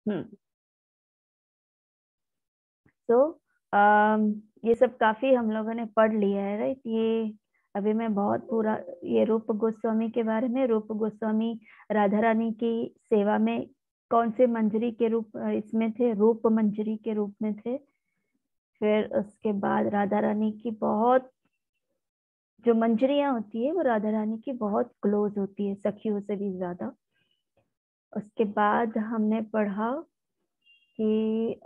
हम्म। तो ये सब काफी हम लोगों ने पढ़ लिया है, राइट। ये अभी मैं बहुत पूरा ये रूप गोस्वामी के बारे में, रूप गोस्वामी राधा रानी की सेवा में कौन से मंजरी के रूप इसमें थे, रूप मंजरी के रूप में थे। फिर उसके बाद राधा रानी की बहुत जो मंजरियां होती है वो राधा रानी की बहुत क्लोज होती है, सखियों से भी ज्यादा। उसके बाद हमने पढ़ा कि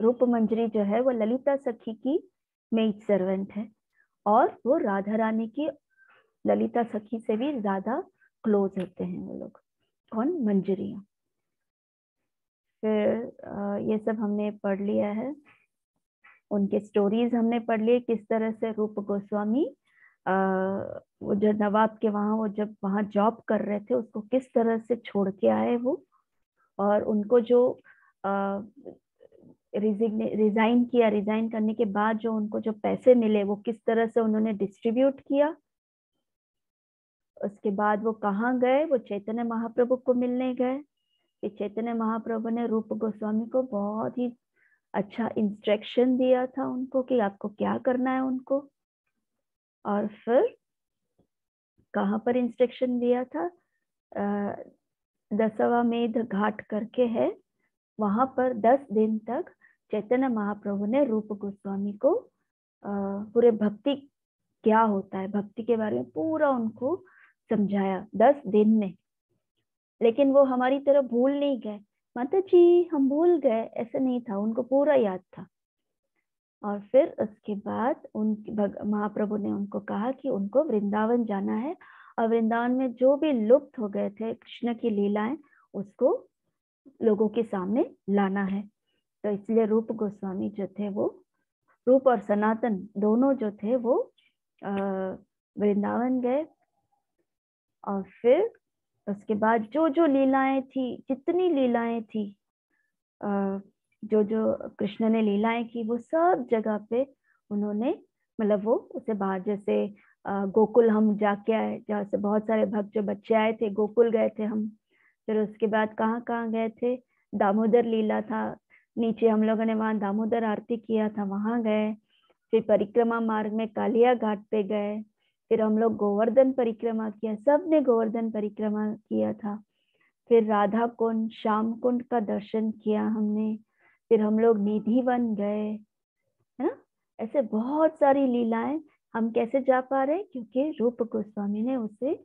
रूप मंजरी जो है वो ललिता सखी की मेड सर्वेंट है, और वो राधा रानी की ललिता सखी से भी ज्यादा क्लोज होते हैं वो लोग। कौन? मंजरियां। फिर ये सब हमने पढ़ लिया है, उनके स्टोरीज हमने पढ़ लिए, किस तरह से रूप गोस्वामी वो जो नवाब के वहां, वो जब वहां जॉब कर रहे थे उसको किस तरह से छोड़ के आए वो, और उनको जो रिजाइन किया, रिजाइन करने के बाद जो उनको जो पैसे मिले वो किस तरह से उन्होंने डिस्ट्रीब्यूट किया। उसके बाद वो कहाँ गए, वो चैतन्य महाप्रभु को मिलने गए। फिर चैतन्य महाप्रभु ने रूप गोस्वामी को बहुत ही अच्छा इंस्ट्रक्शन दिया था उनको कि आपको क्या करना है उनको। और फिर कहाँ पर इंस्ट्रक्शन दिया था? दशवमेध घाट करके है, वहां पर 10 दिन तक चैतन्य महाप्रभु ने रूप गोस्वामी को पूरे भक्ति क्या होता है, भक्ति के बारे में पूरा उनको समझाया 10 दिन में। लेकिन वो हमारी तरह भूल नहीं गए, माता जी हम भूल गए, ऐसा नहीं था, उनको पूरा याद था। और फिर उसके बाद महाप्रभु ने उनको कहा कि उनको वृंदावन जाना है, और वृंदावन में जो भी लुप्त हो गए थे कृष्ण की लीलाएं उसको लोगों के सामने लाना है। तो इसलिए रूप गोस्वामी जो थे वो, रूप और सनातन दोनों जो थे वो वृंदावन गए। और फिर उसके बाद जो जो लीलाएं थी, जितनी लीलाएं थी, जो जो कृष्ण ने लीलाएं की, वो सब जगह पे उन्होंने, मतलब वो उसे बाहर, जैसे गोकुल हम जाके आए, जहाँ से बहुत सारे भक्त जो बच्चे आए थे, गोकुल गए थे हम। फिर उसके बाद कहाँ कहाँ गए थे? दामोदर लीला था, नीचे हम लोगों ने वहां दामोदर आरती किया था, वहां गए। फिर परिक्रमा मार्ग में कालिया घाट पे गए। फिर हम लोग गोवर्धन परिक्रमा किया, सबने गोवर्धन परिक्रमा किया था। फिर राधा कुंड, श्याम कुंड का दर्शन किया हमने। फिर हम लोग निधि वन गए, है ना। ऐसे बहुत सारी लीलाएं। हम कैसे जा पा रहे हैं? क्योंकि रूप गोस्वामी ने उसे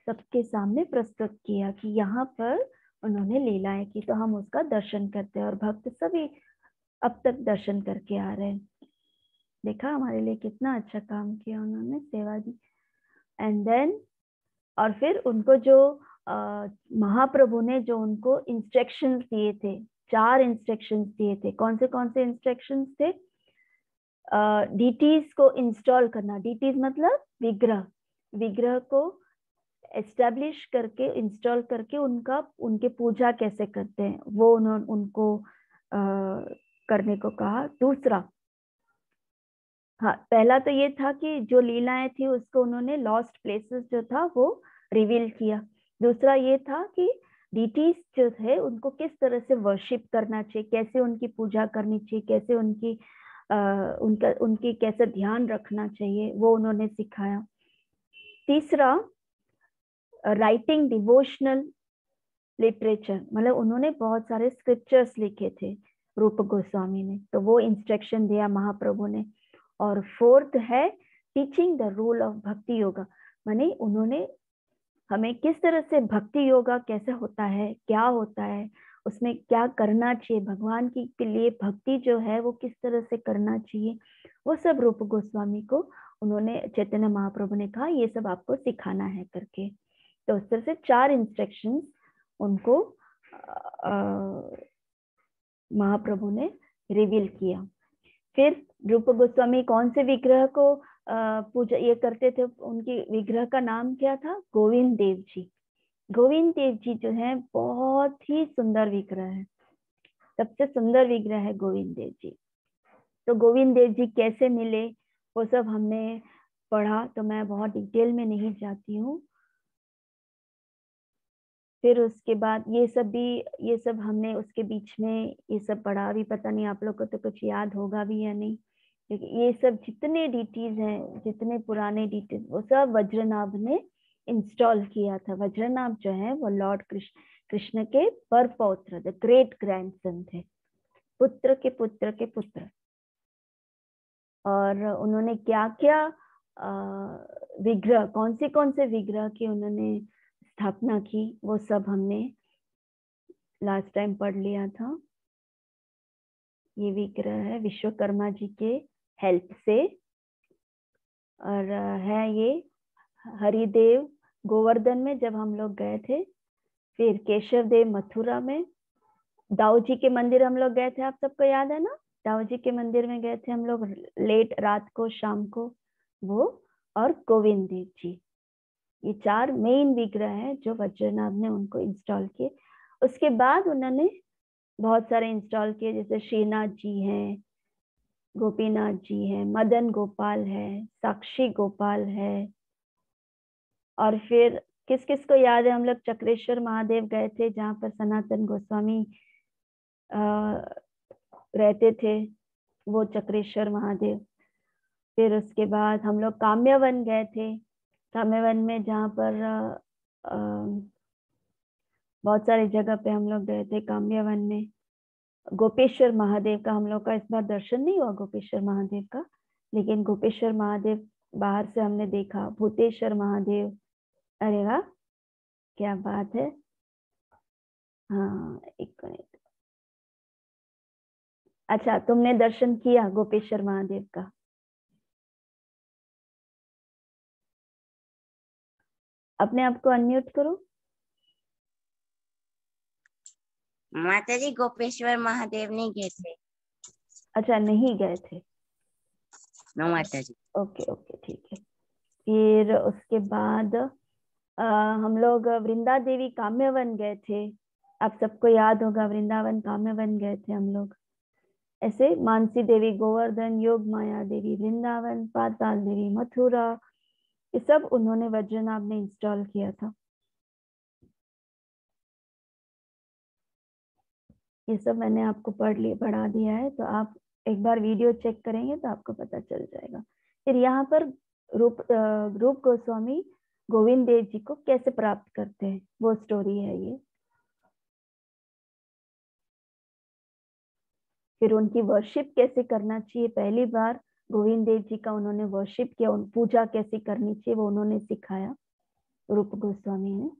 सबके सामने प्रस्तुत किया कि यहाँ पर उन्होंने लीलाएं की, तो हम उसका दर्शन करते हैं, और भक्त सभी अब तक दर्शन करके आ रहे हैं। देखा हमारे लिए कितना अच्छा काम किया उन्होंने, सेवा दी। एंड देन, और फिर उनको जो महाप्रभु ने जो उनको इंस्ट्रक्शंस दिए थे, 4 इंस्ट्रक्शंस दिए थे। कौन से इंस्ट्रक्शंस थे? डीटीज को इंस्टॉल करना, डीटीज मतलब विग्रह, विग्रह को एस्टेब्लिश करके, इंस्टॉल करके उनका, उनके पूजा कैसे करते हैं वो उन्होंने उनको करने को कहा। दूसरा, हाँ, पहला तो ये था कि जो लीलाएं थी उसको उन्होंने लॉस्ट प्लेसेस जो था वो रिवील किया। दूसरा ये था कि डीटीज जो थे उनको किस तरह से वर्शिप करना चाहिए, कैसे उनकी पूजा करनी चाहिए, कैसे उनकी उनकी कैसे ध्यान रखना चाहिए, वो उन्होंने सिखाया। तीसरा, राइटिंग डिवोशनल लिटरेचर, मतलब उन्होंने बहुत सारे स्क्रिप्चर्स लिखे थे रूप गोस्वामी ने, तो वो इंस्ट्रक्शन दिया महाप्रभु ने। और फोर्थ है टीचिंग द रूल ऑफ भक्ति योगा, माने उन्होंने हमें किस तरह से भक्ति योगा कैसे होता है, क्या होता है, उसमें क्या करना चाहिए, भगवान की के लिए भक्ति जो है वो किस तरह से करना चाहिए, वो सब रूप गोस्वामी को उन्होंने, चैतन्य महाप्रभु ने कहा ये सब आपको सिखाना है करके। तो उस तरह से 4 इंस्ट्रक्शंस उनको महाप्रभु ने रिवील किया। फिर रूप गोस्वामी कौन से विग्रह को पूजा ये करते थे? उनकी विग्रह का नाम क्या था? गोविंद देव जी। गोविंद देव जी जो है बहुत ही सुंदर विग्रह है, सबसे सुंदर विग्रह है गोविंद देव जी। तो गोविंद देव जी कैसे मिले वो सब हमने पढ़ा, तो मैं बहुत डिटेल में नहीं जाती हूँ। फिर उसके बाद ये सब हमने उसके बीच में ये सब पढ़ा भी, पता नहीं आप लोग को तो कुछ याद होगा भी या नहीं, क्योंकि ये सब जितने डीटीज हैं, जितने पुराने डीटीज, वो सब वज्रनाभ ने इंस्टॉल किया था। वज्रनाभ जो है वो लॉर्ड कृष्ण के पर पौत्र, द ग्रेट ग्रैंडसन थे, पुत्र के पुत्र के पुत्र। और उन्होंने क्या क्या विग्रह, कौन से विग्रह की उन्होंने स्थापना की, वो सब हमने लास्ट टाइम पढ़ लिया था। ये विग्रह है विश्वकर्मा जी के हेल्प से, और है ये हरिदेव गोवर्धन में जब हम लोग गए थे, फिर केशव देव मथुरा में, दाऊ जी के मंदिर हम लोग गए थे, आप सबको याद है ना, दाऊ जी के मंदिर में गए थे हम लोग लेट रात को, शाम को, वो, और गोविंद देव जी। ये 4 मेन विग्रह हैं जो वज्रनाभ ने उनको इंस्टॉल किए। उसके बाद उन्होंने बहुत सारे इंस्टॉल किए, जैसे श्रीनाथ जी हैं, गोपीनाथ जी हैं, मदन गोपाल है, साक्षी गोपाल है। और फिर किस किस को याद है, हम लोग चक्रेश्वर महादेव गए थे, जहाँ पर सनातन गोस्वामी रहते थे, वो चक्रेश्वर महादेव। फिर उसके बाद हम लोग काम्यवन गए थे, काम्यवन में जहाँ पर बहुत सारी जगह पे हम लोग गए थे। काम्यवन में गोपेश्वर महादेव का हम लोग का इस बार दर्शन नहीं हुआ, गोपेश्वर महादेव का, लेकिन गोपेश्वर महादेव बाहर से हमने देखा। भूतेश्वर महादेव, अरे वाह, क्या बात है। हाँ, एक मिनट, अच्छा तुमने दर्शन किया गोपेश्वर महादेव का? अपने आप को अनम्यूट करो। माता जी गोपेश्वर महादेव नहीं गए थे। अच्छा, नहीं गए थे। नो माता जी। ओके ओके, ठीक है। फिर उसके बाद हम लोग वृंदा देवी काम्यवन गए थे। आप सबको याद होगा, वृंदावन काम्यवन गए थे हम लोग। ऐसे मानसी देवी गोवर्धन, योग माया देवी वृंदावन, पाताल देवी मथुरा, ये सब उन्होंने वज्रनाभ ने इंस्टॉल किया था। ये सब मैंने आपको पढ़ा दिया है, तो आप एक बार वीडियो चेक करेंगे तो आपको पता चल जाएगा। फिर यहाँ पर रूप गोस्वामी गोविंद देव जी को कैसे प्राप्त करते हैं, वो स्टोरी है ये। फिर उनकी वर्शिप कैसे करना चाहिए, पहली बार गोविंद देव जी का उन्होंने वर्शिप किया, उन पूजा कैसे करनी चाहिए वो उन्होंने सिखाया रूप गोस्वामी ने।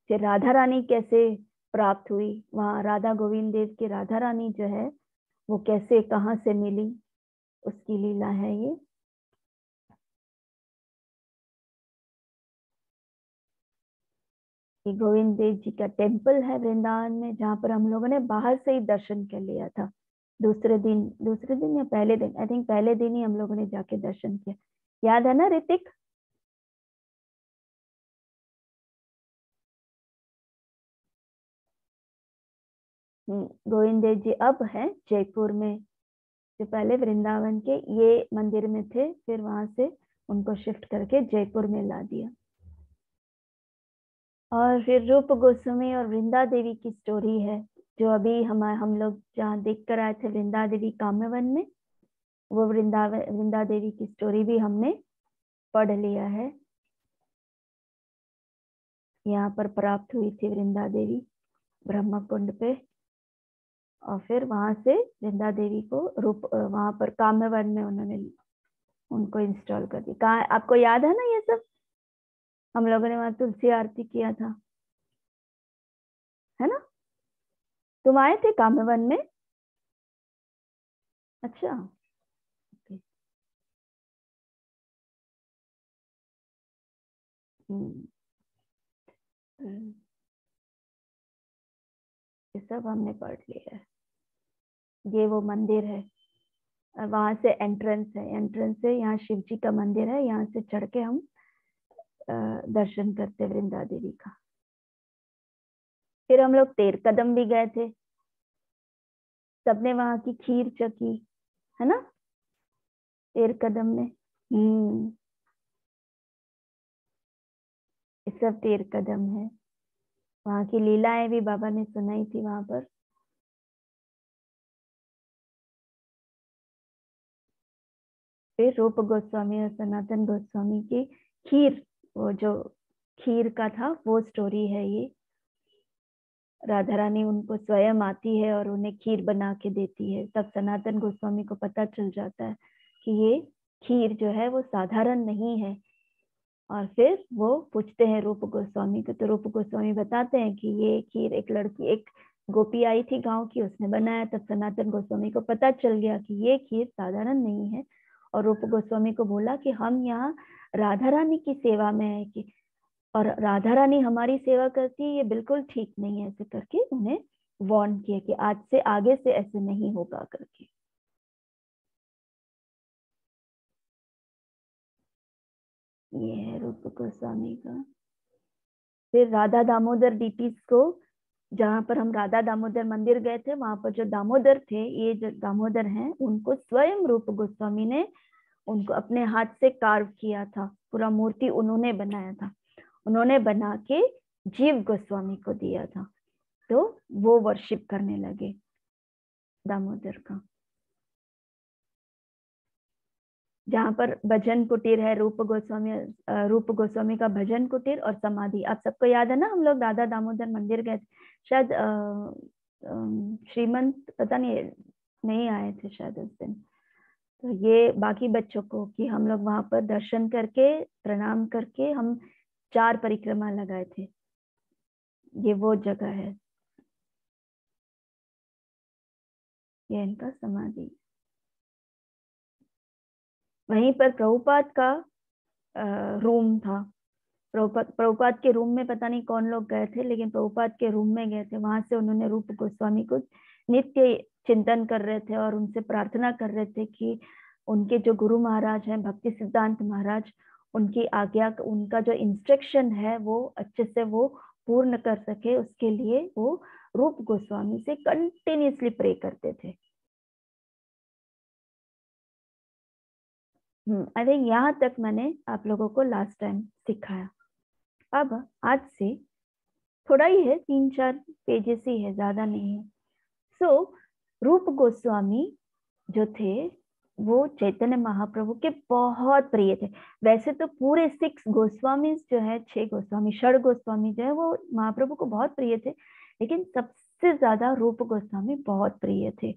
फिर राधा रानी कैसे प्राप्त हुई, वहां राधा गोविंद देव की राधा रानी जो है वो कैसे, कहाँ से मिली, उसकी लीला है ये। ये गोविंद देव जी का टेम्पल है वृंदावन में, जहाँ पर हम लोगों ने बाहर से ही दर्शन कर लिया था। दूसरे दिन या पहले दिन, आई थिंक पहले दिन ही हम लोगों ने जाके दर्शन किया, याद है ना ऋतिक? गोविंद देव जी अब हैं जयपुर में, जो पहले वृंदावन के ये मंदिर में थे, फिर वहां से उनको शिफ्ट करके जयपुर में ला दिया। और फिर रूप गोस्वामी और वृंदा देवी की स्टोरी है, जो अभी हम लोग जहाँ देख कर आए थे वृंदा देवी काम्यवन में, वो वृंदा देवी की स्टोरी भी हमने पढ़ लिया है। यहाँ पर प्राप्त हुई थी वृंदा देवी ब्रह्म कुंड पे, और फिर वहां से वृंदा देवी को रूप वहां पर काम्यवन में उन्होंने उनको इंस्टॉल कर दिया। कहाँ, आपको याद है ना ये सब? हम लोगों ने वहां तुलसी आरती किया था, है ना? तुम आए थे काम्यवन में? अच्छा, okay. हम्म, ये सब हमने पढ़ लिया है। ये वो मंदिर है, वहां से एंट्रेंस है, यहाँ शिव जी का मंदिर है, यहाँ से चढ़ के हम दर्शन करते वृंदा देवी का। फिर हम लोग तेर कदम भी गए थे, सबने वहां की खीर चखी, है ना, तेर कदम में। ये सब तेर कदम है। वहां की लीलाएं भी बाबा ने सुनाई थी वहां पर। फिर रूप गोस्वामी और सनातन गोस्वामी की खीर, वो जो खीर का था वो स्टोरी है ये। राधा रानी उनको स्वयं आती है और उन्हें खीर बना के देती है। तब सनातन गोस्वामी को पता चल जाता है कि ये खीर जो है वो साधारण नहीं है। और फिर वो पूछते हैं रूप गोस्वामी को, तो रूप गोस्वामी बताते हैं कि ये खीर एक लड़की, एक गोपी आई थी गांव की, उसने बनाया। तब सनातन गोस्वामी को पता चल गया कि ये खीर साधारण नहीं है। और रूप गोस्वामी को बोला कि हम यहाँ राधा रानी की सेवा में है, कि और राधा रानी हमारी सेवा करती है, ये बिल्कुल ठीक नहीं है। ऐसे करके उन्हें वार्न किया कि आज से आगे से ऐसे नहीं होगा करके। ये है रूप गोस्वामी का। फिर राधा दामोदर डीटीज को, जहाँ पर हम राधा दामोदर मंदिर गए थे, वहां पर जो दामोदर थे, ये जो दामोदर हैं, उनको स्वयं रूप गोस्वामी ने उनको अपने हाथ से कार्व किया था। पूरा मूर्ति उन्होंने बनाया था। उन्होंने बना के जीव गोस्वामी को दिया था, तो वो वर्शिप करने लगे दामोदर का। जहाँ पर भजन कुटीर है, रूप गोस्वामी का भजन कुटीर और समाधि, आप सबको याद है ना। हम लोग राधा दामोदर मंदिर गए थे, शायद श्रीमंत पता नहीं आए थे शायद उस दिन। तो ये बाकी बच्चों को कि हम लोग वहां पर दर्शन करके प्रणाम करके हम 4 परिक्रमा लगाए थे। ये वो जगह है, ये इनका समाधि। वहीं पर प्रभुपाद का रूम था। प्रभुपाद के रूम में पता नहीं कौन लोग गए थे, लेकिन प्रभुपाद के रूम में गए थे। वहां से उन्होंने रूप गोस्वामी को नित्य चिंतन कर रहे थे और उनसे प्रार्थना कर रहे थे कि उनके जो गुरु महाराज हैं भक्ति सिद्धांत महाराज, उनकी आज्ञा, उनका जो इंस्ट्रक्शन है वो अच्छे से वो पूर्ण कर सके, उसके लिए वो रूप गोस्वामी से कंटिन्यूसली प्रे करते थे। आई थिंक यहाँ तक मैंने आप लोगों को लास्ट टाइम सिखाया। अब आज से थोड़ा ही है, 3-4 पेजेस ही है, ज्यादा नहीं है। सो रूप गोस्वामी जो थे वो चैतन्य महाप्रभु के बहुत प्रिय थे। वैसे तो पूरे 6 गोस्वामी जो है, 6 गोस्वामी, षड गोस्वामी जो है वो महाप्रभु को बहुत प्रिय थे, लेकिन सबसे ज्यादा रूप गोस्वामी बहुत प्रिय थे।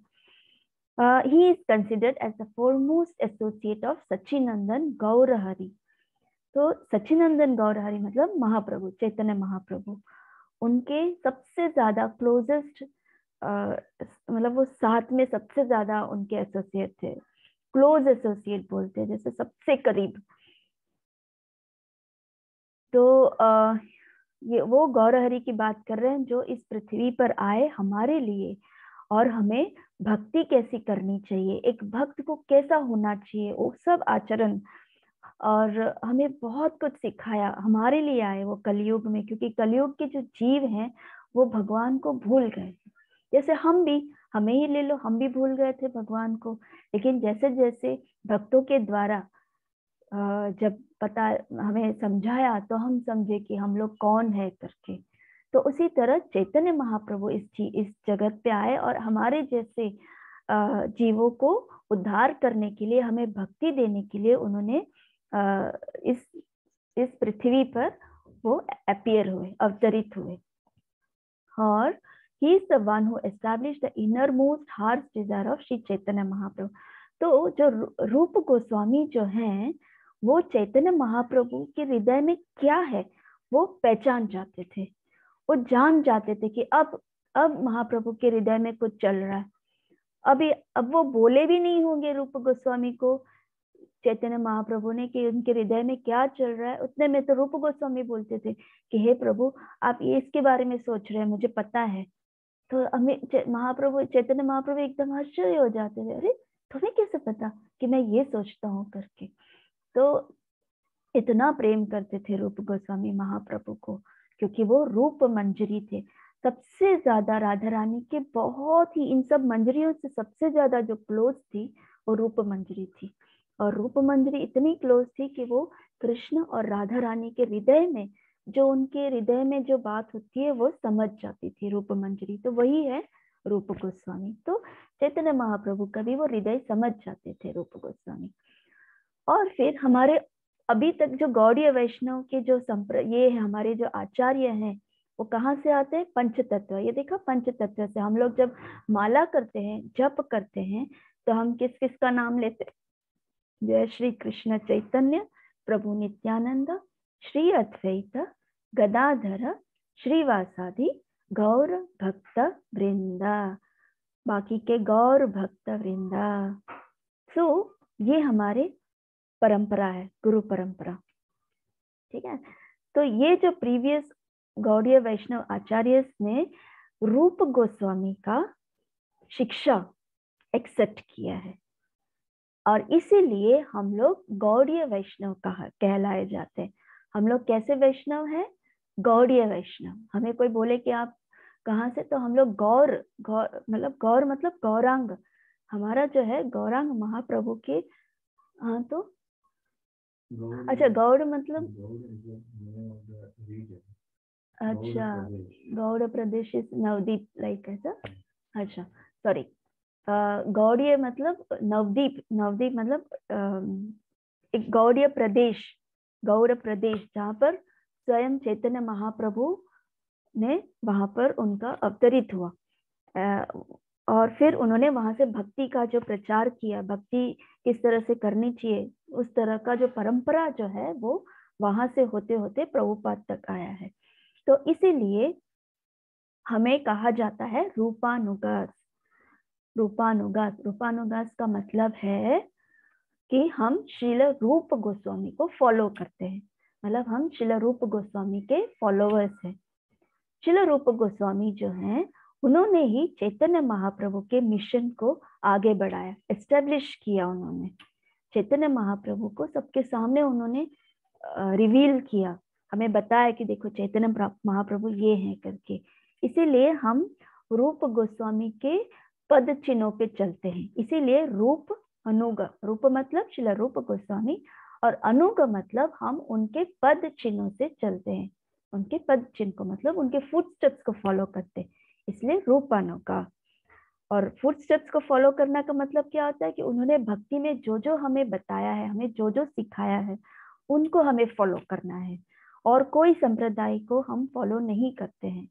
He is considered as the foremost associate of Sachinandan Gaurhari. तो सच्चिनंदन गौरहरि मतलब महाप्रभु, चैतन्य महाप्रभु, उनके सबसे ज्यादा क्लोजेस्ट, मतलब वो साथ में सबसे ज्यादा उनके एसोसिएट थे। क्लोज एसोसिएट बोलते हैं, जैसे सबसे करीब। तो ये वो गौरहरि की बात कर रहे हैं जो इस पृथ्वी पर आए हमारे लिए, और हमें भक्ति कैसी करनी चाहिए, एक भक्त को कैसा होना चाहिए, वो सब आचरण, और हमें बहुत कुछ सिखाया। हमारे लिए आए वो कलयुग में, क्योंकि कलयुग के जो जीव हैं वो भगवान को भूल गए। जैसे हम भी, हमें ही ले लो, हम भी भूल गए थे भगवान को। लेकिन जैसे जैसे भक्तों के द्वारा जब पता हमें समझाया, तो हम समझे कि हम लोग कौन है करके। तो उसी तरह चैतन्य महाप्रभु इस जगत पे आए और हमारे जैसे जीवों को उद्धार करने के लिए, हमें भक्ति देने के लिए उन्होंने इस पृथ्वी पर वो अपीयर हुए, अवतरित हुए। और he is the one who established the innermost heart's desire of Shri Chaitanya Mahaprabhu. तो जो रूप गोस्वामी जो हैं, वो चैतन्य महाप्रभु के हृदय में क्या है वो पहचान जाते थे। वो जान जाते थे कि अब महाप्रभु के हृदय में कुछ चल रहा है। अब वो बोले भी नहीं होंगे रूप गोस्वामी को, चैतन्य महाप्रभु ने, कि उनके हृदय में क्या चल रहा है। उतने में तो रूप गोस्वामी बोलते थे कि हे प्रभु, आप ये इसके बारे में सोच रहे हैं, मुझे पता है। तो हमें महाप्रभु, चैतन्य महाप्रभु एकदम आश्चर्य हो जाते थे, अरे तुम्हें कैसे पता कि मैं ये सोचता हूँ करके। तो इतना प्रेम करते थे रूप गोस्वामी महाप्रभु को, क्योंकि वो रूप मंजरी थे। सबसे ज्यादा राधा रानी के, बहुत ही इन सब मंजरियों से सबसे ज्यादा जो क्लोज थी वो रूप मंजरी थी। और रूप मंजरी इतनी क्लोज थी कि वो कृष्ण और राधा रानी के हृदय में, जो उनके हृदय में जो बात होती है वो समझ जाती थी रूप मंजरी। तो वही है रूप गोस्वामी। तो चैतन्य महाप्रभु का भी वो हृदय समझ जाते थे रूप गोस्वामी। और फिर हमारे अभी तक जो गौड़ीय वैष्णव के जो ये है, हमारे जो आचार्य हैं, वो कहाँ से आते हैं? पंच तत्व। ये देखा, पंच तत्व से हम लोग जब माला करते हैं, जप करते हैं, तो हम किस किस का नाम लेते हैं? जय श्री कृष्ण चैतन्य प्रभु नित्यानंद, श्री अद्वैत गदाधर श्रीवासादि गौर भक्त वृंदा, बाकी के गौर भक्त वृंदा। सो ये हमारे परंपरा है, गुरु परंपरा। ठीक है। तो ये जो प्रीवियस गौड़ीय वैष्णव आचार्य ने रूप गोस्वामी का शिक्षा एक्सेप्ट किया है, और इसीलिए हम लोग गौड़ीय वैष्णव कहलाए जाते हैं। हम लोग कैसे वैष्णव हैं? गौड़ीय वैष्णव। हमें कोई बोले कि आप कहाँ से, तो हम लोग गौर गौर मतलब गौरांग। हमारा जो है गौरांग महाप्रभु के, हाँ तो अच्छा, गौड़ मतलब, अच्छा, गौड़ प्रदेश इज नवदीप, लाइक ऐसा। अच्छा, सॉरी, गौड़ीय मतलब नवदीप। नवदीप मतलब एक गौड़ीय प्रदेश, गौड़ प्रदेश, जहाँ पर स्वयं चैतन्य महाप्रभु ने वहां पर उनका अवतरित हुआ। और फिर उन्होंने वहां से भक्ति का जो प्रचार किया, भक्ति किस तरह से करनी चाहिए, उस तरह का जो परंपरा जो है वो वहां से होते होते प्रभुपाद तक आया है। तो इसीलिए हमें कहा जाता है रूपानुगास। रूपानुगास, रूपानुगास का मतलब है कि हम श्रील रूप गोस्वामी को फॉलो करते हैं, मतलब हम श्रील रूप गोस्वामी के फॉलोअर्स हैं। श्रील रूप गोस्वामी जो हैं, उन्होंने ही चैतन्य महाप्रभु के मिशन को आगे बढ़ाया, एस्टेब्लिश किया। उन्होंने चैतन्य महाप्रभु को सबके सामने उन्होंने रिवील किया, हमें बताया कि देखो चैतन्य महाप्रभु ये हैं करके। इसीलिए हम रूप गोस्वामी के पद चिन्हों पे चलते हैं। इसीलिए रूप अनुग, रूप मतलब श्रील रूप गोस्वामी, और अनुग मतलब हम उनके पद चिन्हों से चलते हैं। उनके पद चिन्ह को मतलब उनके फुटस्टेप्स को फॉलो करते हैं, इसलिए रूपानुगा। और फुटस्टेप्स को फॉलो करना का मतलब क्या होता है कि उन्होंने भक्ति में जो जो हमें बताया है, हमें जो जो सिखाया है, उनको हमें फॉलो करना है, और कोई संप्रदाय को हम फॉलो नहीं करते हैं।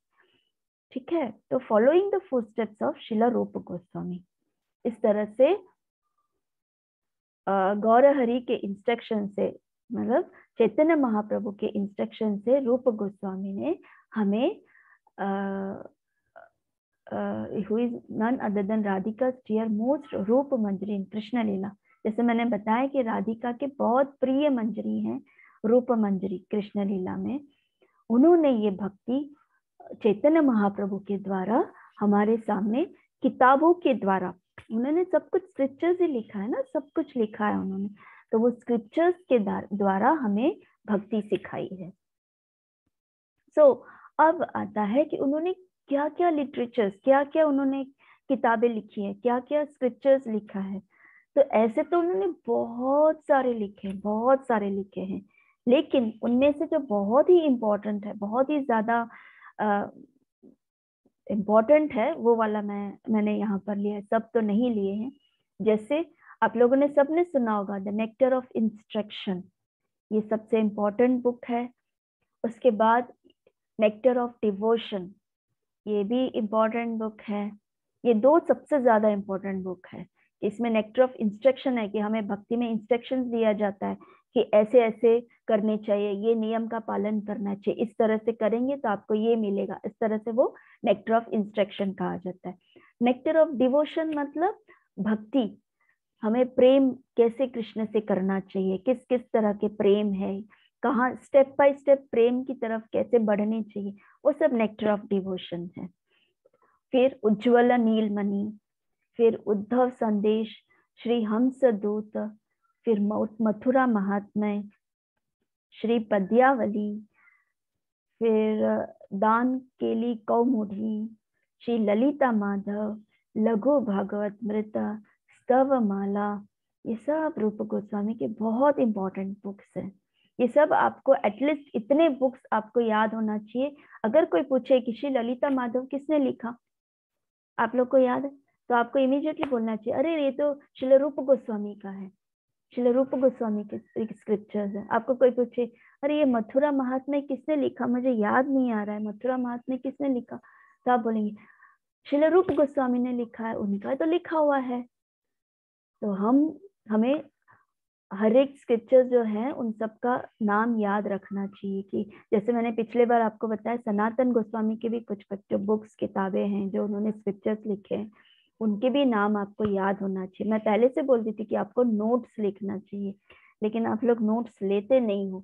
ठीक है। तो following the footsteps of Srila रूप गोस्वामी, इस तरह से गौरहरि के इंस्ट्रक्शन से, मतलब चैतन्य महाप्रभु के इंस्ट्रक्शन से रूप गोस्वामी ने हमें who is none other than Radhika's dear most रूप मंजरी इन कृष्ण लीला। जैसे मैंने बताया कि राधिका के बहुत प्रिय मंजरी हैं रूप मंजरी कृष्ण लीला में। उन्होंने ये भक्ति चैतन्य महाप्रभु के द्वारा हमारे सामने किताबों के द्वारा, उन्होंने सब कुछ स्क्रिप्चर्स ही लिखा है ना, सब कुछ लिखा है उन्होंने, तो वो स्क्रिप्चर्स के द्वारा हमें भक्ति सिखाई है। सो अब आता है कि उन्होंने क्या क्या लिटरेचर्स, क्या क्या उन्होंने किताबें लिखी है, क्या क्या स्क्रिप्चर्स लिखा है। तो ऐसे तो उन्होंने बहुत सारे लिखे, बहुत सारे लिखे हैं, लेकिन उनमें से जो बहुत ही इम्पोर्टेंट है, बहुत ही ज्यादा इम्पोर्टेंट है, वो वाला मैंने यहाँ पर लिया है, सब तो नहीं लिए हैं। जैसे आप लोगों ने सबने सुना होगा द नेक्टर ऑफ इंस्ट्रक्शन, ये सबसे इम्पोर्टेंट बुक है। उसके बाद नेक्टर ऑफ डिवोशन, ये भी इम्पोर्टेंट बुक है। ये दो सबसे ज्यादा इम्पोर्टेंट बुक है। इसमें नेक्टर ऑफ इंस्ट्रक्शन है कि हमें भक्ति में इंस्ट्रक्शंस दिया जाता है कि ऐसे ऐसे करने चाहिए, ये नियम का पालन करना चाहिए, इस तरह से करेंगे तो आपको ये मिलेगा, इस तरह से वो नेक्टर ऑफ इंस्ट्रक्शन कहा जाता है। नेक्टर ऑफ डिवोशन मतलब भक्ति, हमें प्रेम कैसे कृष्ण से करना चाहिए, किस किस तरह के प्रेम है, कहाँ स्टेप बाय स्टेप प्रेम की तरफ कैसे बढ़ने चाहिए, वो सब नेक्टर ऑफ डिवोशन है। फिर उज्ज्वल नीलमणि, फिर उद्धव संदेश, श्री हंस दूत, फिर मथुरा महात्म्य, श्री पद्यावली, फिर दान केली कौमुदी, श्री ललिता माधव, लघु भागवत मृत, स्तव माला, ये सब रूप गोस्वामी के बहुत इंपॉर्टेंट बुक्स हैं। ये सब आपको एटलीस्ट इतने बुक्स आपको याद होना चाहिए। अगर कोई पूछे कि श्री ललिता माधव किसने लिखा, आप लोग को याद है, तो आपको इमीडिएटली बोलना चाहिए अरे ये तो श्री रूप गोस्वामी का है, श्री रूप गोस्वामी के स्क्रिप्चर्स है। आपको कोई पूछे अरे ये मथुरा महात्म्य किसने लिखा, मुझे याद नहीं आ रहा है मथुरा महात्म्य किसने लिखा, तो आप बोलेंगे श्री रूप गोस्वामी ने लिखा है, उनका तो लिखा हुआ है। तो हमें हर एक स्क्रिप्चर जो है उन सबका नाम याद रखना चाहिए। कि जैसे मैंने पिछले बार आपको बताया, सनातन गोस्वामी के भी कुछ जो बुक्स किताबें हैं जो उन्होंने स्क्रिप्चर्स लिखे हैं, उनके भी नाम आपको याद होना चाहिए। मैं पहले से बोलती थी कि आपको नोट्स लिखना चाहिए, लेकिन आप लोग नोट्स लेते नहीं हो।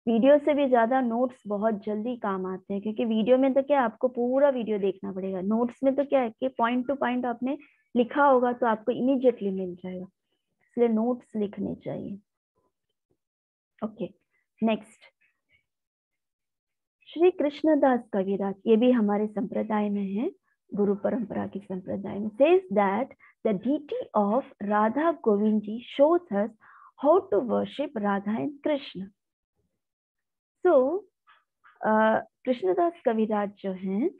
वीडियो से भी ज्यादा नोट्स बहुत जल्दी काम आते हैं, क्योंकि वीडियो में तो क्या आपको पूरा वीडियो देखना पड़ेगा, नोट्स में तो क्या है कि पॉइंट टू पॉइंट आपने लिखा होगा तो आपको इमीडिएटली मिल जाएगा, इसलिए नोट्स लिखने चाहिए। ओके, नेक्स्ट श्री कृष्णदास कविराज, ये भी हमारे संप्रदाय में है, गुरु परंपरा के संप्रदाय में। says that the deity of Radha Govind ji shows us how to worship Radha and Krishna. So Krishnadas कविराज जो हैं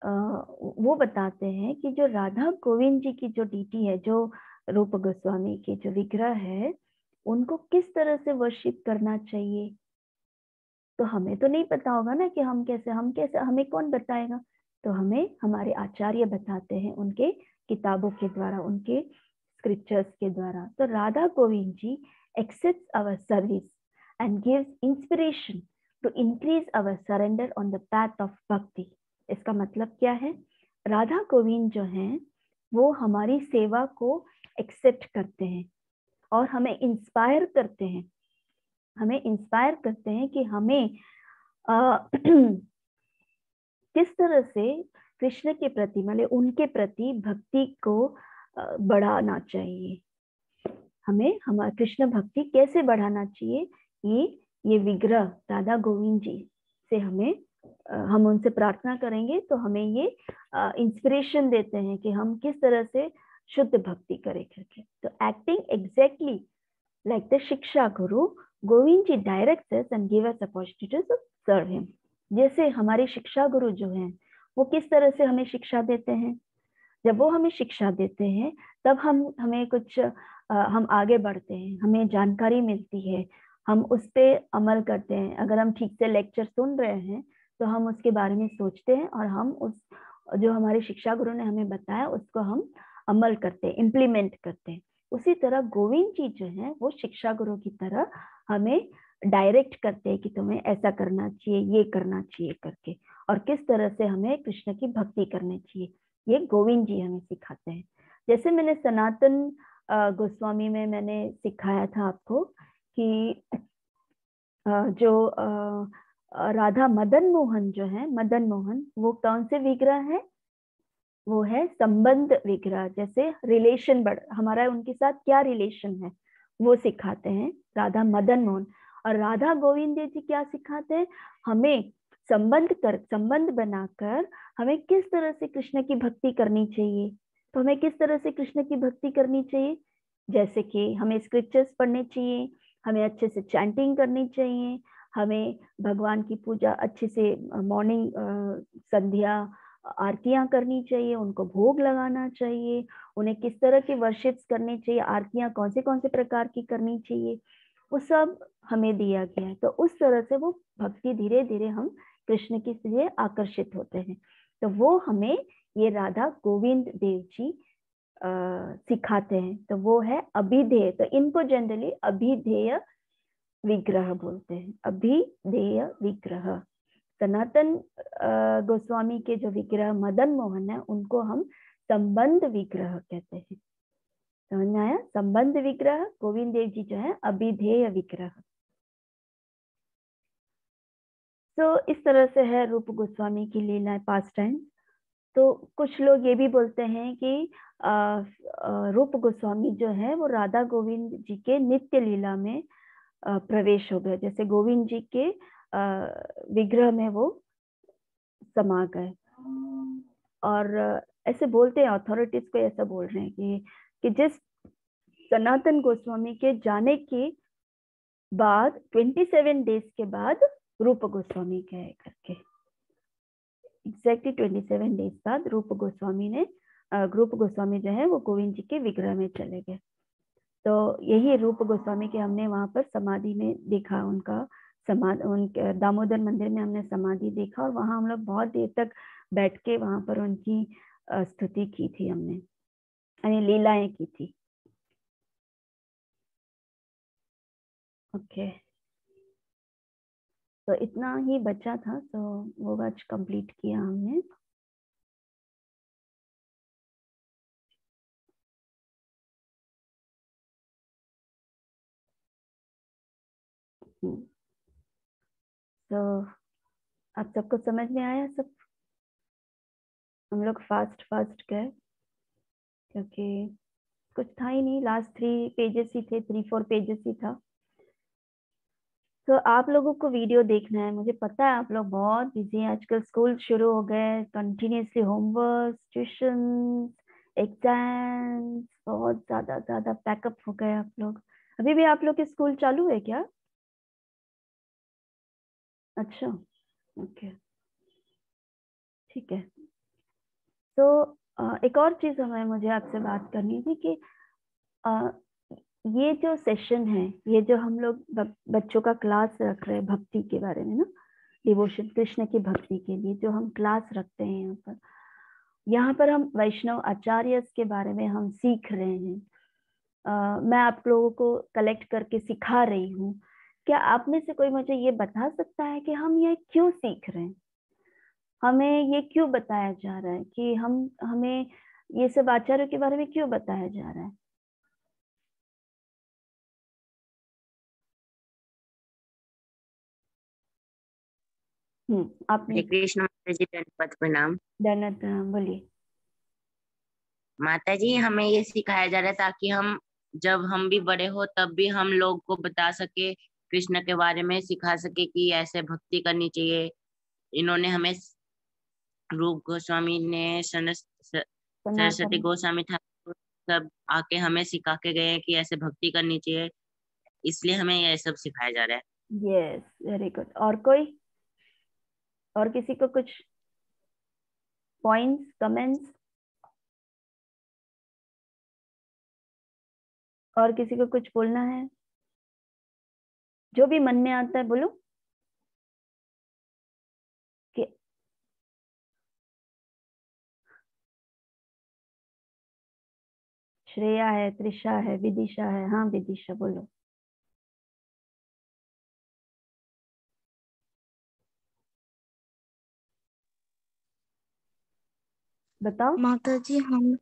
वो बताते हैं कि जो राधा गोविंद जी की जो डीटी है, जो रूप गोस्वामी के जो विग्रह है, उनको किस तरह से वर्शिप करना चाहिए। तो हमें तो नहीं पता होगा ना कि हम कैसे हमें कौन बताएगा, तो हमें हमारे आचार्य बताते हैं उनके किताबों के द्वारा, उनके स्क्रिप्चर्स के द्वारा। तो राधा गोविंद जी accepts our service and gives inspiration to increase our surrender on the path of bhakti. इसका मतलब क्या है, राधा गोविंद जो हैं वो हमारी सेवा को एक्सेप्ट करते हैं और हमें इंस्पायर करते हैं, कि हमें किस तरह से कृष्ण के प्रति, मतलब उनके प्रति भक्ति को बढ़ाना चाहिए, हमें हमारा कृष्ण भक्ति कैसे बढ़ाना चाहिए। ये विग्रह राधा गोविंद जी से हम उनसे प्रार्थना करेंगे तो हमें ये इंस्पिरेशन देते हैं कि हम किस तरह से शुद्ध भक्ति करें करके। तो एक्टिंग एग्जैक्टली like the शिक्षा गुरु, गोविंद जी direct us and give us opportunity to serve him। जैसे हमारे शिक्षा गुरु जो हैं वो किस तरह से हमें शिक्षा देते हैं, जब वो हमें शिक्षा देते हैं तब हमें कुछ हम आगे बढ़ते हैं, हमें जानकारी मिलती है, हम उस पे अमल करते हैं। अगर हम ठीक से लेक्चर सुन रहे हैं तो हम उसके बारे में सोचते हैं और हम उस जो हमारे शिक्षा गुरु ने हमें बताया उसको हम अमल करते हैं, इम्प्लीमेंट करते हैं। उसी तरह गोविंद जी जो है वो शिक्षा गुरु की तरह हमें डायरेक्ट करते हैं कि तुम्हें ऐसा करना चाहिए, ये करना चाहिए करके, और किस तरह से हमें कृष्ण की भक्ति करनी चाहिए, ये गोविंद जी हमें सिखाते हैं। जैसे मैंने सनातन गोस्वामी में मैंने सिखाया था आपको कि जो राधा मदन मोहन जो है, मदन मोहन वो कौन से विग्रह है, वो है संबंध विग्रह। जैसे रिलेशन हमारा उनके साथ क्या रिलेशन है वो सिखाते हैं राधा मदन मोहन। और राधा गोविंद देव जी क्या सिखाते हैं, हमें संबंध बनाकर हमें किस तरह से कृष्ण की भक्ति करनी चाहिए। तो हमें किस तरह से कृष्ण की भक्ति करनी चाहिए, जैसे कि हमें स्क्रिप्चर्स पढ़ने चाहिए, हमें अच्छे से चैंटिंग करनी चाहिए, हमें भगवान की पूजा अच्छे से मॉर्निंग संध्या आरतियां करनी चाहिए, उनको भोग लगाना चाहिए, उन्हें किस तरह की वर्शिप्स करनी चाहिए, आरतियां कौन से प्रकार की करनी चाहिए, वो सब हमें दिया गया है। तो उस तरह से वो भक्ति धीरे धीरे हम कृष्ण की लिए आकर्षित होते हैं। तो वो हमें ये राधा गोविंद देव जी सिखाते हैं। तो वो है अभिधेय। तो इनको जनरली अभिधेय विग्रह बोलते हैं, अभिधेय विग्रह। सनातन गोस्वामी के जो विग्रह मदन मोहन है उनको हम संबंध विग्रह कहते हैं। समझ में आया, संबंध विग्रह। गोविंद देव जी जो है अभिधेय विग्रह। तो इस तरह से है रूप गोस्वामी की लीलाएं, पास टाइम। तो कुछ लोग ये भी बोलते हैं कि रूप गोस्वामी जो है वो राधा गोविंद जी के नित्य लीला में प्रवेश हो गए, जैसे गोविंद जी के विग्रह में वो समा गए। और ऐसे बोलते हैं, अथॉरिटीज को ऐसा बोल रहे हैं कि जिस सनातन गोस्वामी के जाने के बाद 27 डेज के बाद रूप गोस्वामी गए करके, एग्जैक्टली 27 डेज बाद रूप गोस्वामी जो है वो गोविंद जी के विग्रह में चले गए। तो यही रूप गोस्वामी के हमने वहां पर समाधि में देखा, उनका उनके दामोदर मंदिर में हमने समाधि देखा, और वहां हम लोग बहुत देर तक बैठ के वहां पर उनकी स्तुति की थी हमने, यानी लीलाएं की थी। ओके, तो इतना ही बचा था, तो वो आज कंप्लीट किया हमने। तो आप सबको समझ में आया सब? हम लोग फास्ट फास्ट गए क्योंकि कुछ था ही नहीं, लास्ट 3 पेजेस ही थे, 3-4 पेजेस ही था। तो आप लोगों को वीडियो देखना है, मुझे पता है आप लोग बहुत बिजी हैं, आजकल स्कूल शुरू हो गए, कंटिन्यूसली होमवर्क, ट्यूशन, एग्जाम्स, बहुत ज्यादा ज्यादा पैकअप हो गए आप लोग। अभी भी आप लोग के स्कूल चालू है क्या? अच्छा, ओके, ठीक है। तो एक और चीज मुझे आपसे बात करनी थी कि ये जो सेशन है, ये जो हम लोग बच्चों का क्लास रख रहे हैं भक्ति के बारे में ना, डिवोशन, कृष्ण की भक्ति के लिए जो हम क्लास रखते हैं यहाँ पर हम वैष्णव आचार्य के बारे में हम सीख रहे हैं। मैं आप लोगों को कलेक्ट करके सिखा रही हूँ। क्या आप में से कोई मुझे ये बता सकता है कि हम ये क्यों सीख रहे हैं? हमें ये क्यों बताया जा रहा है कि हमें ये सब आचार्यों के बारे में क्यों बताया जा रहा है? आपने हरे कृष्ण माता जी, दंडवत प्रणाम। दंडवत प्रणाम, बोलिए। माता जी, हमें ये सिखाया जा रहा है ताकि हम जब हम भी बड़े हो तब भी हम लोग को बता सके, कृष्ण के बारे में सिखा सके कि ऐसे भक्ति करनी चाहिए। इन्होंने हमें, रूप गोस्वामी ने, सरस्वती सनातन, गोस्वामी ठाकुर, सब आके हमें सिखा के गए हैं कि ऐसे भक्ति करनी चाहिए। इसलिए हमें यह सब सिखाया जा रहा है। Yes, very good. और कोई, और किसी को कुछ पॉइंट्स, कमेंट्स? और किसी को कुछ बोलना है? जो भी मन में आता है बोलो। कि श्रेया है, त्रिशा है, विदिशा है। हाँ विदिशा, बोलो। बताओ। माता जी, हम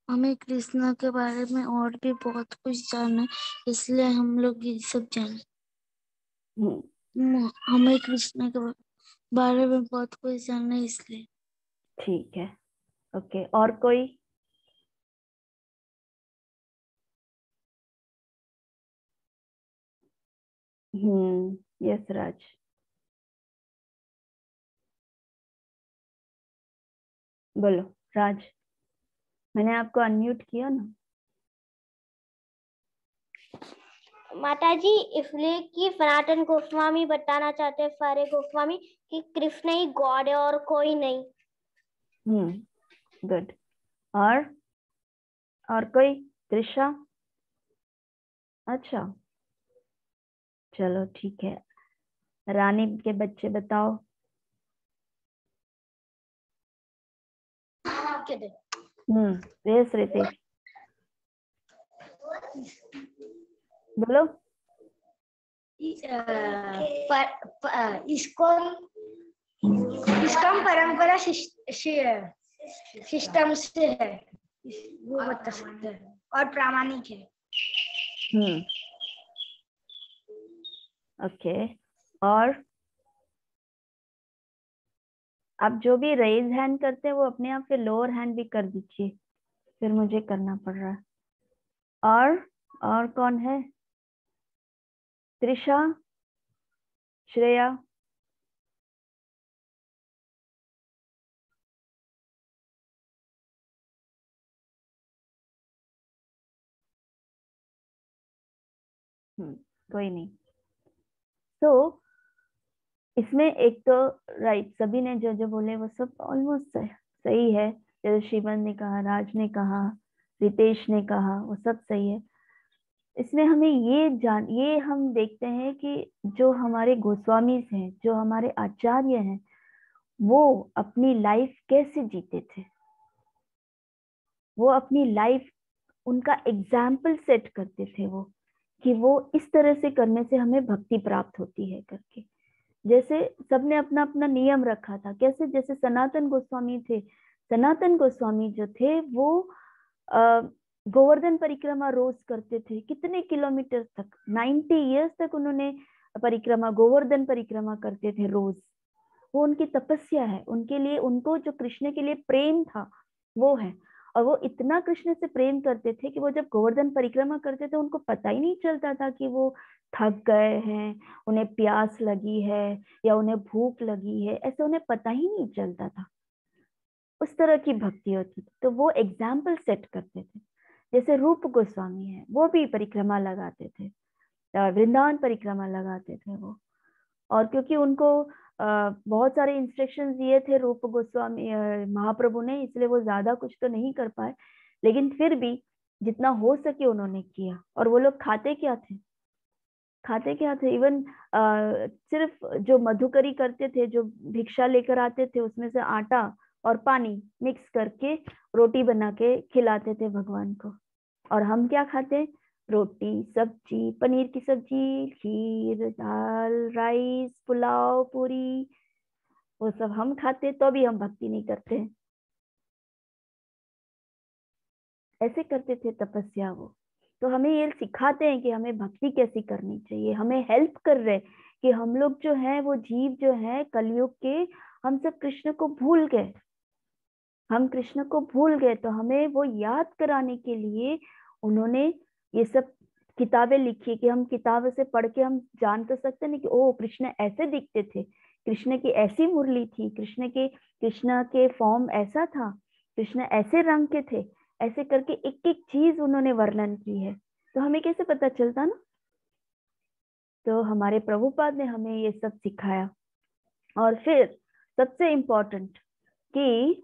हमें कृष्णा के बारे में और भी बहुत कुछ जानना है, इसलिए हम लोग ये सब जाने। हमें कृष्णा के बारे में बहुत कुछ जानना है, इसलिए। ठीक है, ओके। और कोई? यस राज। बोलो राज, मैंने आपको अनम्यूट किया ना। माता जी, इसलिए कि सनातन गोस्वामी बताना चाहते हैं, सारे गोस्वामी, कि कृष्ण ही गॉड है और कोई नहीं। गुड। और कोई? त्रिशा? अच्छा, चलो ठीक है। रानी के बच्चे बताओ। यस रितेश, बोलो। इसका परंपरा सिस्टम से है, वो बता सकते हैं, और प्रामाणिक है। ओके। और आप जो भी रेज हैंड करते हैं वो अपने आप से लोअर हैंड भी कर दीजिए, फिर मुझे करना पड़ रहा है। और कौन है? त्रिशा, श्रेया? कोई नहीं। तो इसमें एक तो राइट, सभी ने जो जो बोले वो सब ऑलमोस्ट सही है। जैसे श्रीमन ने कहा, राज ने कहा, रितेश ने कहा, वो सब सही है। इसमें हमें ये हम देखते हैं कि जो हमारे गोस्वामी हैं, जो हमारे आचार्य हैं, वो अपनी लाइफ कैसे जीते थे। वो अपनी लाइफ, उनका एग्जाम्पल सेट करते थे वो, कि वो इस तरह से करने से हमें भक्ति प्राप्त होती है करके। जैसे सबने अपना अपना नियम रखा था। कैसे? जैसे सनातन गोस्वामी थे। सनातन गोस्वामी जो थे वो गोवर्धन परिक्रमा रोज करते थे। कितने किलोमीटर तक, 90 इयर्स तक उन्होंने परिक्रमा, गोवर्धन परिक्रमा करते थे रोज। वो उनकी तपस्या है। उनके लिए, उनको जो कृष्ण के लिए प्रेम था वो है। और वो इतना कृष्ण से प्रेम करते थे कि वो जब गोवर्धन परिक्रमा करते थे उनको पता ही नहीं चलता था कि वो थक गए हैं, उन्हें प्यास लगी है या उन्हें भूख लगी है, ऐसे उन्हें पता ही नहीं चलता था। उस तरह की भक्ति होती थी। तो वो एग्जाम्पल सेट करते थे। जैसे रूप गोस्वामी है, वो भी परिक्रमा लगाते थे, वृंदावन परिक्रमा लगाते थे वो। और क्योंकि उनको बहुत सारे इंस्ट्रक्शंस दिए थे रूप गोस्वामी महाप्रभु ने, इसलिए वो ज्यादा कुछ तो नहीं कर पाए, लेकिन फिर भी जितना हो सके उन्होंने किया। और वो लोग खाते क्या थे? खाते क्या थे? इवन सिर्फ जो मधुकरी करते थे, जो भिक्षा लेकर आते थे, उसमें से आटा और पानी मिक्स करके रोटी बना के खिलाते थे भगवान को। और हम क्या खाते? रोटी, सब्जी, पनीर की सब्जी, खीर, दाल, राइस, पुलाव, पूरी, वो सब हम खाते, तो भी हम भक्ति नहीं करते। ऐसे करते थे तपस्या वो। तो हमें ये सिखाते हैं कि हमें भक्ति कैसी करनी चाहिए। हमें हेल्प कर रहे कि हम लोग जो है, वो जीव जो है कलयुग के, हम सब कृष्ण को भूल गए। हम कृष्ण को भूल गए, तो हमें वो याद कराने के लिए उन्होंने ये सब किताबें लिखी। कि हम किताब से पढ़ के हम जान तो सकते नहीं कि ओ कृष्ण ऐसे दिखते थे, कृष्ण की ऐसी मुरली थी, कृष्ण के फॉर्म ऐसा था, कृष्ण ऐसे रंग के थे। ऐसे करके एक एक चीज उन्होंने वर्णन की है। तो हमें कैसे पता चलता ना? तो हमारे प्रभुपाद ने हमें ये सब सिखाया। और फिर सबसे इम्पोर्टेंट कि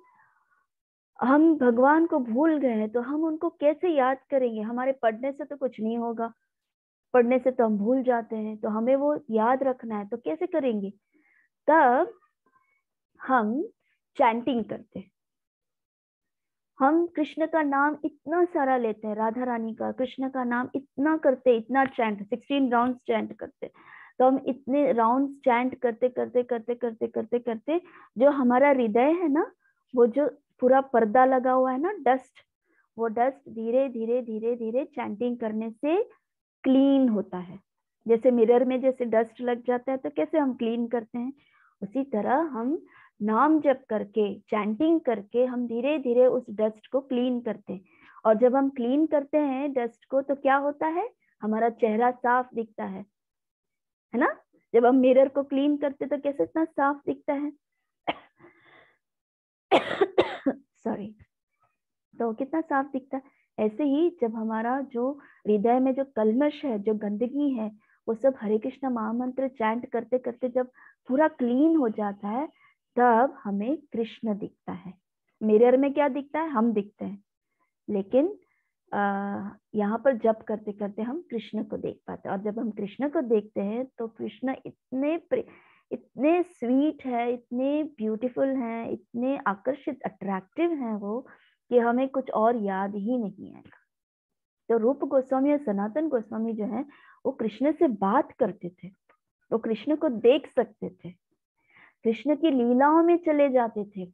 हम भगवान को भूल गए हैं, तो हम उनको कैसे याद करेंगे? हमारे पढ़ने से तो कुछ नहीं होगा, पढ़ने से तो हम भूल जाते हैं। तो हमें वो याद रखना है, तो कैसे करेंगे? तब हम चैंटिंग करते हैं। हम कृष्ण का नाम इतना सारा लेते हैं, राधा रानी का, कृष्ण का नाम इतना करते, इतना चैंट, 16 राउंड चैंट करते। तो हम इतने राउंड चैंट करते करते करते करते करते करते जो हमारा हृदय है ना, वो जो पूरा पर्दा लगा हुआ है ना, डस्ट, वो डस्ट धीरे धीरे धीरे धीरे चैंटिंग करने से क्लीन होता है। जैसे मिरर में जैसे डस्ट लग जाता है तो कैसे हम क्लीन करते हैं, उसी तरह हम नाम जप करके, चैंटिंग करके हम धीरे धीरे उस डस्ट को क्लीन करते हैं। और जब हम क्लीन करते हैं डस्ट को, तो क्या होता है? हमारा चेहरा साफ दिखता है ना? जब हम मिरर को क्लीन करते तो कैसे इतना साफ दिखता है? सॉरी। तो कितना साफ दिखता है। ऐसे ही जब हमारा जो हृदय में जो कल्मश है, जो गंदगी है, वो सब हरे कृष्ण महामंत्र चैंट करते करते जब पूरा क्लीन हो जाता है, तब हमें कृष्ण दिखता है। मिरर में क्या दिखता है? हम दिखते हैं। लेकिन यहाँ पर जप करते करते हम कृष्ण को देख पाते हैं। और जब हम कृष्ण को देखते हैं तो कृष्ण इतने स्वीट है, इतने ब्यूटीफुल हैं, इतने आकर्षित, अट्रैक्टिव हैं वो, कि हमें कुछ और याद ही नहीं आएगा। तो रूप गोस्वामी और सनातन गोस्वामी जो है, वो कृष्ण से बात करते थे, वो कृष्ण को देख सकते थे, कृष्ण की लीलाओं में चले जाते थे।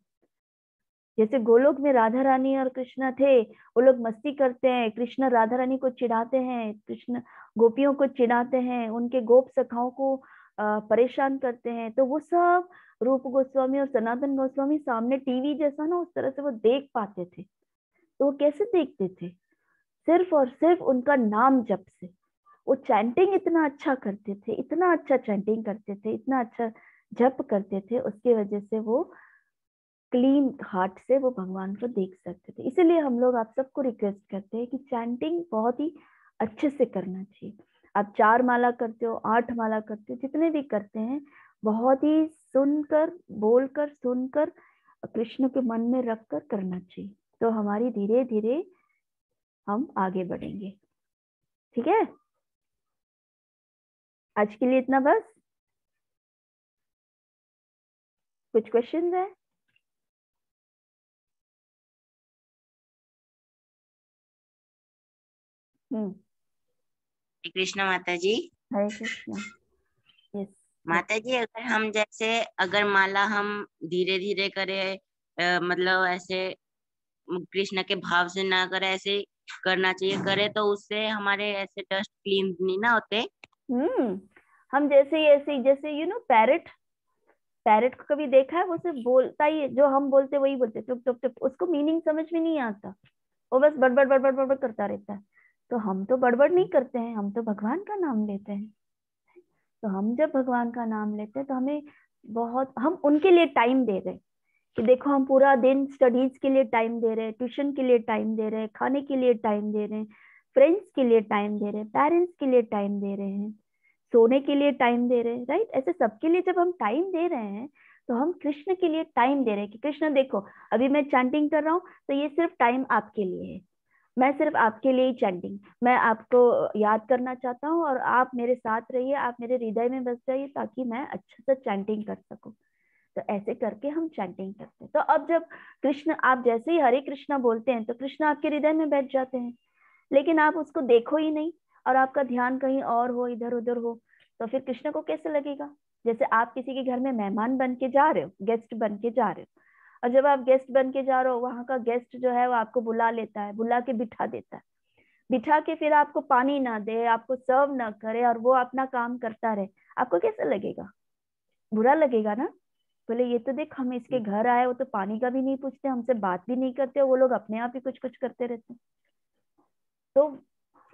जैसे गोलोक में राधा रानी और कृष्ण थे, वो लोग मस्ती करते हैं, कृष्ण राधा रानी को चिढ़ाते हैं, कृष्ण गोपियों को चिढ़ाते हैं, उनके गोप सखाओं को परेशान करते हैं। तो वो सब रूप गोस्वामी और सनातन गोस्वामी सामने टीवी जैसा ना, उस तरह से वो देख पाते थे। तो वो कैसे देखते थे? सिर्फ और सिर्फ उनका नाम जप से। वो चैंटिंग इतना अच्छा करते थे, इतना अच्छा चैंटिंग करते थे, इतना अच्छा जप करते थे, उसकी वजह से वो क्लीन हार्ट से वो भगवान को देख सकते थे। इसीलिए हम लोग आप सबको रिक्वेस्ट करते हैं कि चैंटिंग बहुत ही अच्छे से करना चाहिए। आप 4 माला करते हो, 8 माला करते हो, जितने भी करते हैं, बहुत ही सुनकर, बोलकर, सुनकर, कृष्ण के मन में रखकर करना चाहिए। तो हमारी धीरे धीरे हम आगे बढ़ेंगे। ठीक है, आज के लिए इतना बस। कुछ क्वेश्चन है? कृष्ण माता जी। हरे कृष्ण। यस माता जी, अगर हम जैसे अगर माला हम धीरे धीरे करें, मतलब ऐसे कृष्ण के भाव से ना करे, ऐसे करना चाहिए, करे तो उससे हमारे ऐसे डस्ट क्लीन नहीं ना होते। हम जैसे ऐसे, जैसे पैरेट, पैरेट को कभी देखा है? वो सिर्फ बोलता ही है, जो हम बोलते वही बोलते, चुप चुप चुप, उसको मीनिंग समझ में नहीं आता, वो बस बड़बड़ बड़बड़ बड़बड़ करता रहता है। तो हम तो बड़बड़ नहीं करते हैं, हम तो भगवान का नाम लेते हैं। तो हम जब भगवान का नाम लेते हैं तो हमें बहुत, हम उनके लिए टाइम दे रहे हैं कि देखो हम पूरा दिन स्टडीज के लिए टाइम दे रहे हैं, ट्यूशन के लिए टाइम दे रहे हैं, खाने के लिए टाइम दे रहे हैं, फ्रेंड्स के लिए टाइम दे रहे हैं, पेरेंट्स के लिए टाइम दे रहे हैं, सोने के लिए टाइम दे रहे हैं, राइट? ऐसे सबके लिए जब हम टाइम दे रहे हैं तो हम कृष्ण के लिए टाइम दे रहे हैं कि कृष्ण देखो, अभी मैं चैंटिंग कर रहा हूँ तो ये सिर्फ टाइम आपके लिए है, मैं सिर्फ आपके लिए ही चैंटिंग, मैं आपको याद करना चाहता हूँ और आप मेरे साथ रहिए, आप मेरे हृदय में बस जाइए ताकि मैं अच्छे से चैंटिंग कर सकूं। तो ऐसे करके हम चैंटिंग करते हैं। तो अब जब कृष्ण, आप जैसे ही हरे कृष्णा बोलते हैं तो कृष्ण आपके हृदय में बैठ जाते हैं, लेकिन आप उसको देखो ही नहीं और आपका ध्यान कहीं और हो, इधर उधर हो, तो फिर कृष्ण को कैसे लगेगा? जैसे आप किसी के घर में मेहमान बन के जा रहे हो, गेस्ट बन के जा रहे हो, और जब आप गेस्ट बन के जा रहे हो, वहां का गेस्ट जो है वो आपको बुला लेता है, बुला के बिठा देता है, बिठा के फिर आपको पानी ना दे, आपको सर्व ना करे और वो अपना काम करता रहे, आपको कैसा लगेगा? बुरा लगेगा ना। बोले ये तो देख, हम इसके घर आए, वो तो पानी का भी नहीं पूछते, हमसे बात भी नहीं करते, वो लोग अपने आप ही कुछ कुछ करते रहते हैं। तो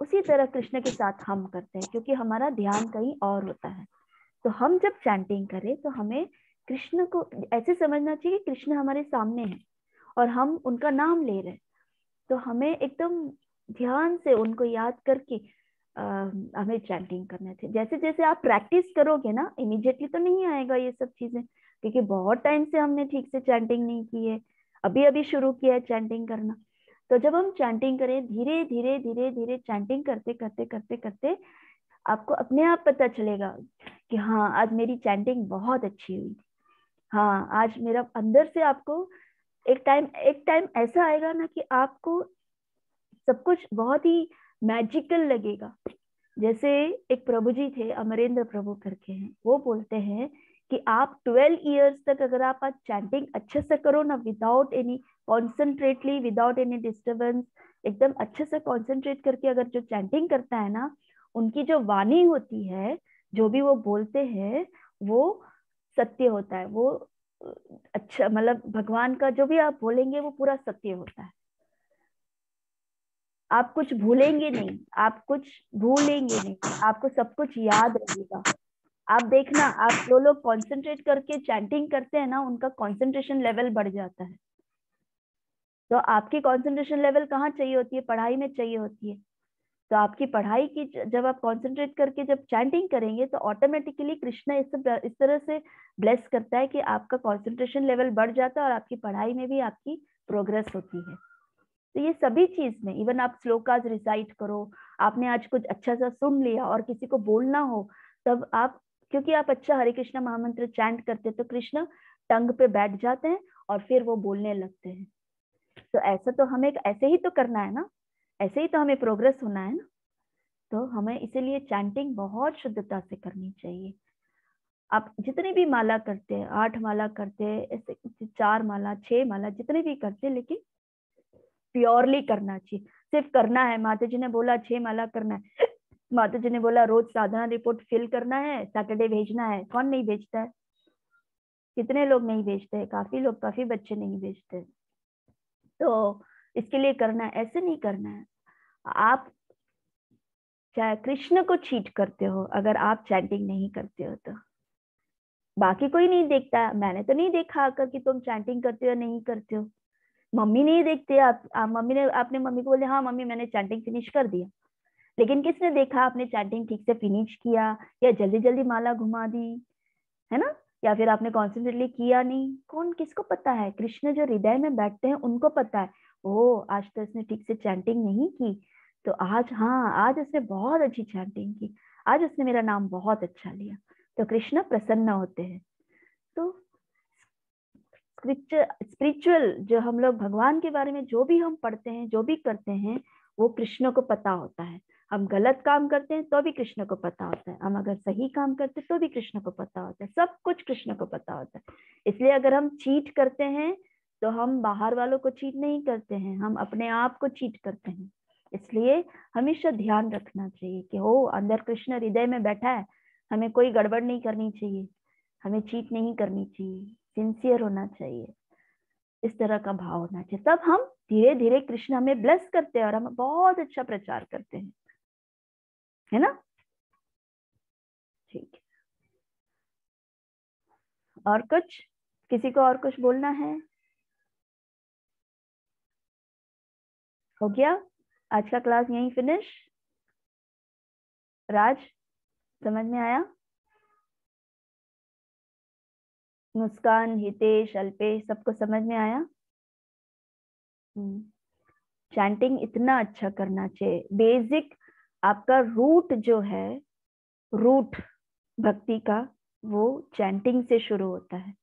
उसी तरह कृष्ण के साथ हम करते हैं, क्योंकि हमारा ध्यान कहीं और होता है। तो हम जब चैंटिंग करें तो हमें कृष्ण को ऐसे समझना चाहिए, कृष्ण हमारे सामने है और हम उनका नाम ले रहे हैं, तो हमें एकदम ध्यान से उनको याद करके हमें चैंटिंग करना चाहिए। जैसे जैसे आप प्रैक्टिस करोगे ना, इमीडिएटली तो नहीं आएगा ये सब चीजें, क्योंकि बहुत टाइम से हमने ठीक से चैंटिंग नहीं की है, अभी अभी शुरू किया है चैंटिंग करना। तो जब हम चैंटिंग करें, धीरे धीरे धीरे धीरे चैंटिंग करते करते करते करते आपको अपने आप पता चलेगा कि हाँ आज मेरी चैंटिंग बहुत अच्छी हुई, हाँ आज मेरा अंदर से आपको एक टाइम ऐसा आएगा ना कि आपको सब कुछ बहुत ही मैजिकल लगेगा। जैसे एक प्रभु जी थे, अमरेंद्र प्रभु करके हैं, वो बोलते हैं कि आप 12 इयर्स तक अगर आप आज चैंटिंग अच्छे से करो ना, without any concentratedly, without any disturbance, एकदम अच्छे से कॉन्सेंट्रेट करके अगर जो चैंटिंग करता है ना, उनकी जो वाणी होती है, जो भी वो बोलते हैं वो सत्य होता है, वो अच्छा, मतलब भगवान का जो भी आप बोलेंगे वो पूरा सत्य होता है। आप कुछ भूलेंगे नहीं, आप कुछ भूलेंगे नहीं, आपको सब कुछ याद रहेगा। आप देखना, आप जो लोग कंसंट्रेट करके चैंटिंग करते हैं ना, उनका कंसंट्रेशन लेवल बढ़ जाता है। तो आपकी कंसंट्रेशन लेवल कहाँ चाहिए होती है? पढ़ाई में चाहिए होती है। तो आपकी पढ़ाई की जब आप कंसंट्रेट करके जब चैंटिंग करेंगे तो ऑटोमेटिकली कृष्ण इस तरह से ब्लेस करता है कि आपका कंसंट्रेशन लेवल बढ़ जाता है और आपकी पढ़ाई में भी आपकी प्रोग्रेस होती है। तो ये सभी चीज में, इवन आप श्लोकाज रिसाइट करो, आपने आज कुछ अच्छा सा सुन लिया और किसी को बोलना हो, तब आप, क्योंकि आप अच्छा हरे कृष्णा महामंत्र चैंट करते, तो कृष्ण टंग पे बैठ जाते हैं और फिर वो बोलने लगते हैं। तो ऐसा तो हमें ऐसे ही तो करना है ना, ऐसे ही तो हमें प्रोग्रेस होना है ना। तो हमें इसीलिए चैंटिंग बहुत शुद्धता से करनी चाहिए। आप जितनी भी माला करते हैं, 8 माला करते हैं, ऐसे 4 माला, 6 माला, जितने भी करते हैं, लेकिन प्योरली करना चाहिए। सिर्फ करना है, माता जी ने बोला 6 माला करना है, माता जी ने बोला रोज साधना रिपोर्ट फिल करना है, सैटरडे भेजना है, कौन नहीं भेजता है? कितने लोग नहीं भेजते हैं? काफी लोग, काफी बच्चे नहीं भेजते। तो इसके लिए करना है, ऐसे नहीं करना है। आप चाहे कृष्ण को चीट करते हो अगर आप चैंटिंग नहीं करते हो तो। बाकी कोई नहीं देखता, मैंने तो नहीं देखा आकर कि तुम चैंटिंग करते हो नहीं करते हो। मम्मी नहीं देखते, आप मम्मी ने, आपने मम्मी को बोले हाँ मम्मी मैंने चैंटिंग फिनिश कर दिया, लेकिन किसने देखा आपने चैंटिंग ठीक से फिनिश किया या जल्दी जल्दी माला घुमा दी, है ना, या फिर आपने कॉन्सेंट्रेटली किया नहीं? कौन, किसको पता है? कृष्ण जो हृदय में बैठते हैं उनको पता है। ओ आज तो इसने ठीक से चैंटिंग नहीं की, तो आज, हाँ आज उसने बहुत अच्छी चैंटिंग की, आज उसने मेरा नाम बहुत अच्छा लिया, तो कृष्ण प्रसन्न होते हैं। तो स्पिरिचुअल जो हम लोग भगवान के बारे में जो भी हम पढ़ते हैं, जो भी करते हैं, वो कृष्ण को पता होता है। हम गलत काम करते हैं तो भी कृष्ण को पता होता है, हम अगर सही काम करते हैं तो भी कृष्ण को पता होता है, सब कुछ कृष्ण को पता होता है। इसलिए अगर हम चीट करते हैं तो हम बाहर वालों को चीट नहीं करते हैं, हम अपने आप को चीट करते हैं। इसलिए हमेशा ध्यान रखना चाहिए कि हो अंदर कृष्ण हृदय में बैठा है, हमें कोई गड़बड़ नहीं करनी चाहिए, हमें चीट नहीं करनी चाहिए, सिंसियर होना चाहिए, इस तरह का भाव होना चाहिए। तब हम धीरे धीरे कृष्ण हमें ब्लेस करते हैं और हम बहुत अच्छा प्रचार करते हैं, है ना? ठीक है, और कुछ, किसी को और कुछ बोलना है? हो गया आज का क्लास यहीं फिनिश? राज समझ में आया? मुस्कान, हितेश, अल्पेश, सबको समझ में आया? चैंटिंग इतना अच्छा करना चाहिए। बेसिक आपका रूट जो है, रूट भक्ति का, वो चैंटिंग से शुरू होता है।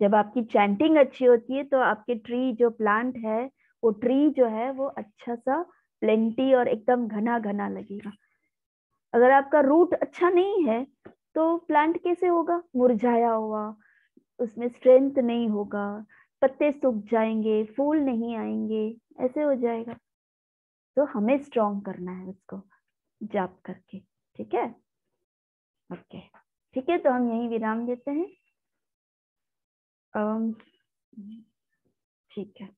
जब आपकी चैंटिंग अच्छी होती है तो आपके ट्री जो प्लांट है, वो ट्री जो है वो अच्छा सा प्लेंटी और एकदम घना घना लगेगा। अगर आपका रूट अच्छा नहीं है तो प्लांट कैसे होगा? मुरझाया हुआ, उसमें स्ट्रेंथ नहीं होगा, पत्ते सूख जाएंगे, फूल नहीं आएंगे, ऐसे हो जाएगा। तो हमें स्ट्रॉन्ग करना है उसको जाप करके, ठीक है? ओके, ठीक है, तो हम यहीं विराम देते हैं। ठीक है।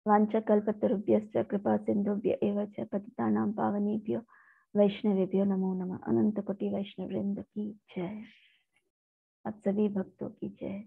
वाञ्छकल्पतरुभ्यश्च कृपा सिन्धुभ्य एव च पतितानां पावनेभ्यो वैष्णवेभ्यो नमो नमः। अनंत कोटि वैष्णव वृंद की जय। आप सभी भक्तों की जय।